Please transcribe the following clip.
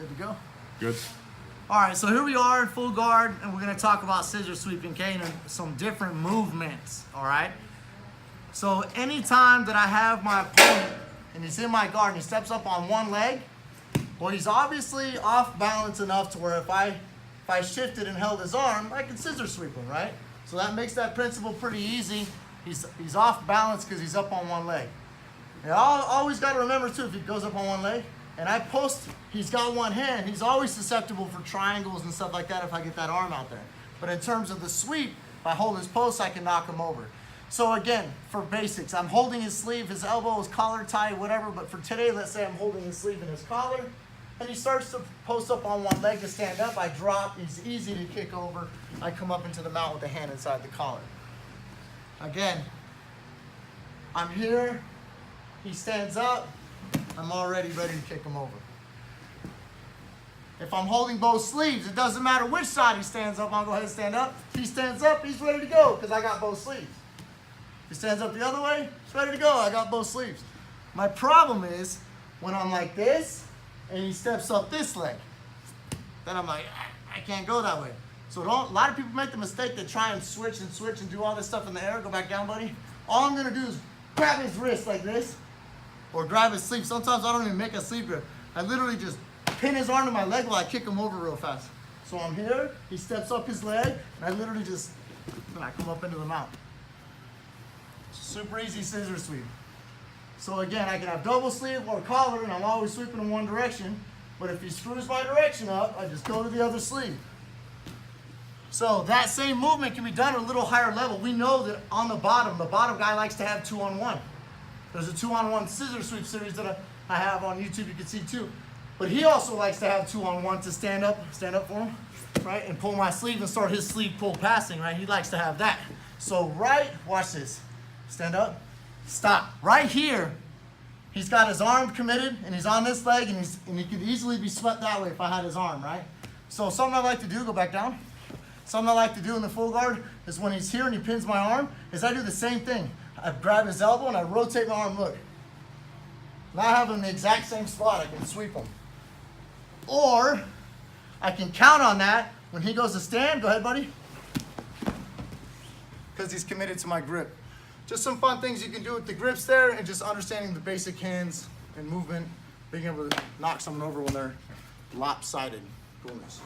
Good to go? Good. All right, so here we are in full guard, and we're gonna talk about scissor sweeping cane and some different movements, all right? So anytime that I have my opponent and he's in my guard and he steps up on one leg, well, he's obviously off balance enough to where if I shifted and held his arm, I could scissor sweep him, right? So that makes that principle pretty easy. He's off balance because he's up on one leg. And always got to remember too, if he goes up on one leg, and I post, he's got one hand, he's always susceptible for triangles and stuff like that if I get that arm out there. But in terms of the sweep, if I hold his post, I can knock him over. So again, for basics, I'm holding his sleeve, his elbow, his collar tight, whatever, but for today, let's say I'm holding his sleeve and his collar, and he starts to post up on one leg to stand up, I drop, he's easy to kick over, I come up into the mount with the hand inside the collar. Again, I'm here, he stands up, I'm already ready to kick him over. If I'm holding both sleeves, it doesn't matter which side he stands up, I'll go ahead and stand up. If he stands up, he's ready to go because I got both sleeves. If he stands up the other way, he's ready to go, I got both sleeves. My problem is when I'm like this and he steps up this leg, then I'm like, I can't go that way. So a lot of people make the mistake to try and switch and do all this stuff in the air. Go back down, buddy. All I'm gonna do is grab his wrist like this, or grab his sleeve. Sometimes I don't even make a sleeve grip. I literally just pin his arm to my leg while I kick him over real fast. So I'm here, he steps up his leg, and I literally just, and I come up into the mount. Super easy scissor sweep. So again, I can have double sleeve or collar, and I'm always sweeping in one direction. But if he screws my direction up, I just go to the other sleeve. So that same movement can be done at a little higher level. We know that on the bottom guy likes to have 2-on-1. There's a 2-on-1 scissor sweep series that I have on YouTube, you can see too. But he also likes to have 2-on-1 to stand up for him, right? And pull my sleeve and start his sleeve pull passing, right? He likes to have that. So watch this. Stand up, stop. Right here, he's got his arm committed and he's on this leg and he could easily be swept that way if I had his arm, right? So something I like to do, go back down. Something I like to do in the full guard is when he's here and he pins my arm, is I do the same thing. I grab his elbow and I rotate my arm, look. Now I have him in the exact same spot, I can sweep him. Or, I can count on that. When he goes to stand, go ahead, buddy. Because he's committed to my grip. Just some fun things you can do with the grips there and just understanding the basic hands and movement, being able to knock someone over when they're lopsided. Coolness.